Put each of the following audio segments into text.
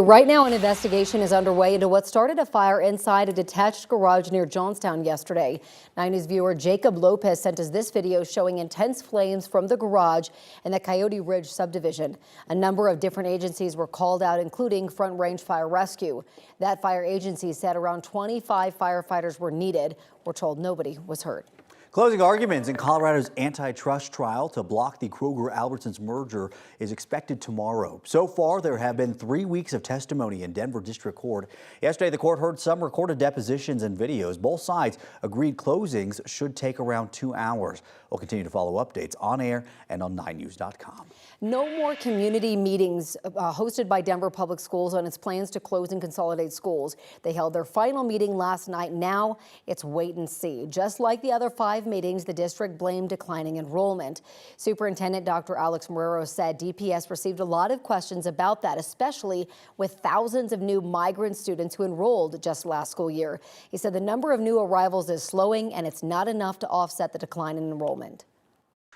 Right now, an investigation is underway into what started a fire inside a detached garage near Johnstown yesterday. 9 News viewer Jacob Lopez sent us this video showing intense flames from the garage in the Coyote Ridge subdivision. A number of different agencies were called out, including Front Range Fire Rescue. That fire agency said around 25 firefighters were needed. We're told nobody was hurt. Closing arguments in Colorado's antitrust trial to block the Kroger Albertsons merger is expected tomorrow. So far, there have been 3 weeks of testimony in Denver District Court. Yesterday, the court heard some recorded depositions and videos. Both sides agreed closings should take around 2 hours. We'll continue to follow updates on air and on 9news.com. No more community meetings hosted by Denver Public Schools on its plans to close and consolidate schools. They held their final meeting last night. Now it's wait and see. Just like the other 5 meetings, the district blamed declining enrollment. Superintendent Dr. Alex Marrero said DPS received a lot of questions about that, especially with thousands of new migrant students who enrolled just last school year. He said the number of new arrivals is slowing and it's not enough to offset the decline in enrollment.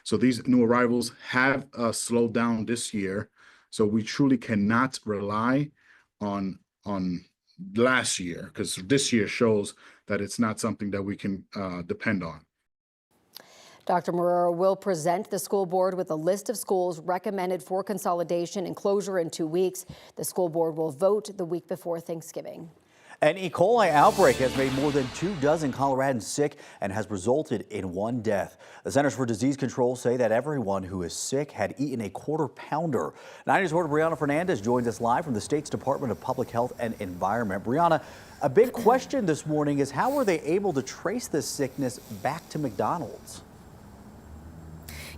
So these new arrivals have slowed down this year. So we truly cannot rely on last year, because this year shows that it's not something that we can depend on. Dr. Marrero will present the school board with a list of schools recommended for consolidation and closure in 2 weeks. The school board will vote the week before Thanksgiving. An E. coli outbreak has made more than 24 Coloradans sick and has resulted in 1 death. The Centers for Disease Control say that everyone who is sick had eaten a quarter pounder. 9 News reporter Brianna Fernandez joins us live from the state's Department of Public Health and Environment. Brianna, a big question this morning is how were they able to trace this sickness back to McDonald's?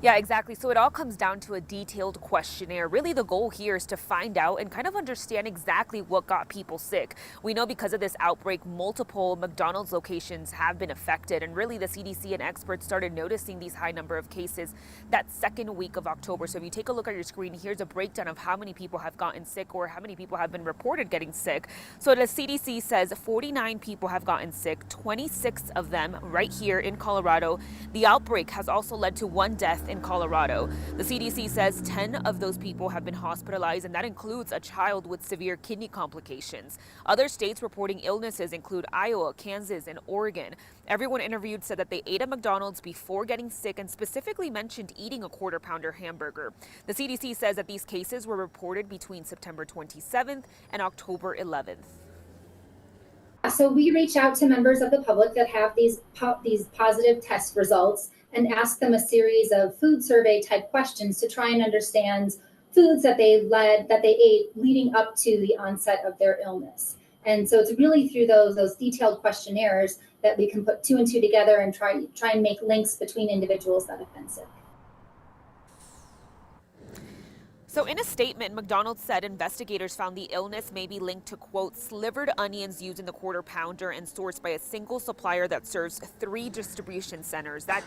Yeah, exactly. So it all comes down to a detailed questionnaire. Really, the goal here is to find out and kind of understand exactly what got people sick. We know because of this outbreak, multiple McDonald's locations have been affected. And really, the CDC and experts started noticing these high number of cases that second week of October. So if you take a look at your screen, here's a breakdown of how many people have gotten sick or how many people have been reported getting sick. So the CDC says 49 people have gotten sick, 26 of them right here in Colorado. The outbreak has also led to 1 death in Colorado. The CDC says 10 of those people have been hospitalized, and that includes a child with severe kidney complications. Other states reporting illnesses include Iowa, Kansas, and Oregon. Everyone interviewed said that they ate at McDonald's before getting sick and specifically mentioned eating a quarter pounder hamburger. The CDC says that these cases were reported between September 27th and October 11th. So we reach out to members of the public that have these positive test results and ask them a series of food survey type questions to try and understand foods that they ate leading up to the onset of their illness. And so it's really through those detailed questionnaires that we can put 2 and 2 together and try and make links between individuals that have been sick. So in a statement, McDonald's said investigators found the illness may be linked to, quote, slivered onions used in the quarter pounder and sourced by a single supplier that serves 3 distribution centers. The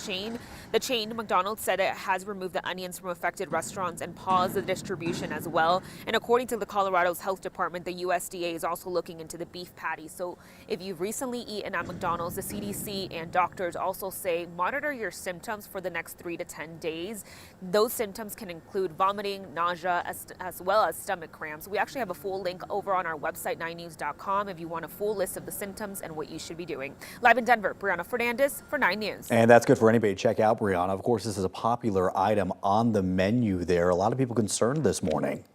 chain, McDonald's said it has removed the onions from affected restaurants and paused the distribution as well. And according to the Colorado's health department, the USDA is also looking into the beef patty. So if you've recently eaten at McDonald's, the CDC and doctors also say monitor your symptoms for the next 3 to 10 days. Those symptoms can include vomiting, nausea, as well as stomach cramps. We actually have a full link over on our website, 9news.com, if you want a full list of the symptoms and what you should be doing. Live in Denver, Brianna Fernandez for 9 News. And that's good for anybody to check out, Brianna. Of course, this is a popular item on the menu there. A lot of people concerned this morning.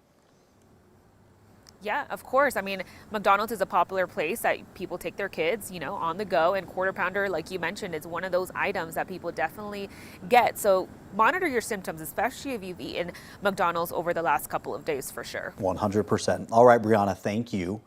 Yeah, of course. I mean, McDonald's is a popular place that people take their kids, on the go, and quarter pounder, like you mentioned, is one of those items that people definitely get. So monitor your symptoms, especially if you've eaten McDonald's over the last couple of days for sure. 100%. All right, Brianna, thank you.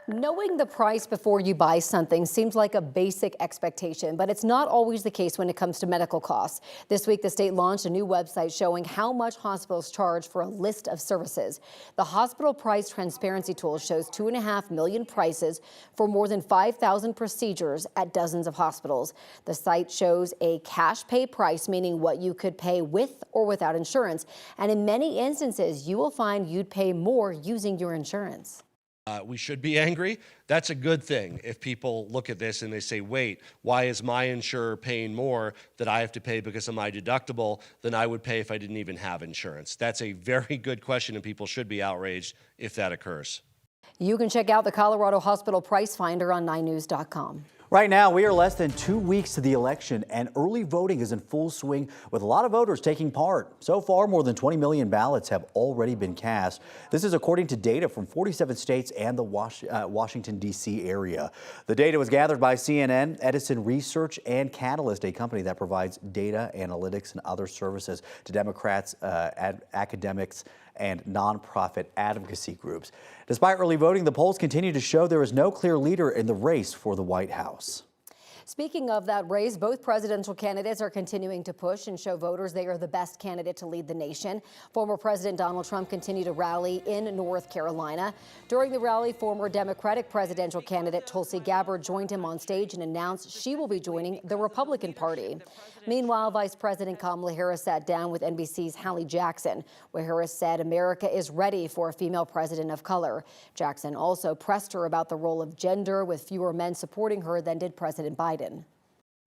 Knowing the price before you buy something seems like a basic expectation, but it's not always the case when it comes to medical costs. This week, the state launched a new website showing how much hospitals charge for a list of services. The hospital price transparency tool shows 2.5 million prices for more than 5,000 procedures at dozens of hospitals. The site shows a cash pay price, meaning what you could pay with or without insurance. And in many instances, you will find you'd pay more using your insurance. We should be angry. That's a good thing. If people look at this and they say, wait, why is my insurer paying more that I have to pay because of my deductible than I would pay if I didn't even have insurance? That's a very good question, and people should be outraged if that occurs. You can check out the Colorado Hospital Price Finder on 9news.com. Right now, we are less than 2 weeks to the election, and early voting is in full swing with a lot of voters taking part. So far, more than 20 million ballots have already been cast. This is according to data from 47 states and the Washington, D.C. area. The data was gathered by CNN, Edison Research, and Catalyst, a company that provides data, analytics, and other services to Democrats, academics, and nonprofit advocacy groups. Despite early voting, the polls continue to show there is no clear leader in the race for the White House. Speaking of that race, both presidential candidates are continuing to push and show voters they are the best candidate to lead the nation. Former President Donald Trump continued to rally in North Carolina. During the rally, former Democratic presidential candidate Tulsi Gabbard joined him on stage and announced she will be joining the Republican Party. Meanwhile, Vice President Kamala Harris sat down with NBC's Hallie Jackson, where Harris said America is ready for a female president of color. Jackson also pressed her about the role of gender, with fewer men supporting her than did President Biden.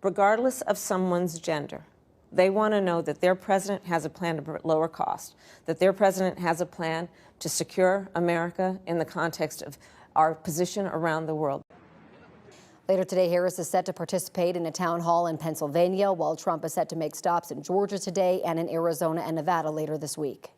Regardless of someone's gender, they want to know that their president has a plan to lower cost, that their president has a plan to secure America in the context of our position around the world. Later today, Harris is set to participate in a town hall in Pennsylvania, while Trump is set to make stops in Georgia today and in Arizona and Nevada later this week.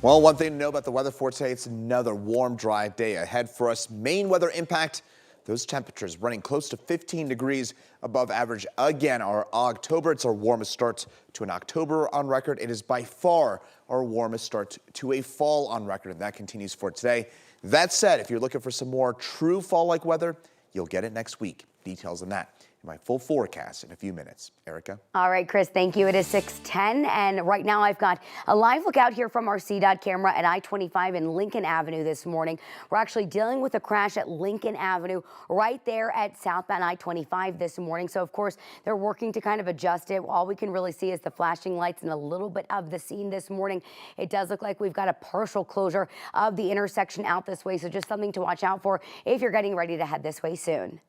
Well, one thing to know about the weather for today, it's another warm, dry day ahead for us. Main weather impact, those temperatures running close to 15 degrees above average again. Our October, it's our warmest start to an October on record. It is by far our warmest start to a fall on record, and that continues for today. That said, if you're looking for some more true fall-like weather, you'll get it next week. Details on that in my full forecast in a few minutes. Erica? All right, Chris, thank you. It is 6:10, and right now I've got a live look out here from our CDOT camera at I-25 and Lincoln Avenue this morning. We're actually dealing with a crash at Lincoln Avenue right there at southbound I-25 this morning. So, of course, they're working to kind of adjust it. All we can really see is the flashing lights and a little bit of the scene this morning. It does look like we've got a partial closure of the intersection out this way, so just something to watch out for if you're getting ready to head this way soon.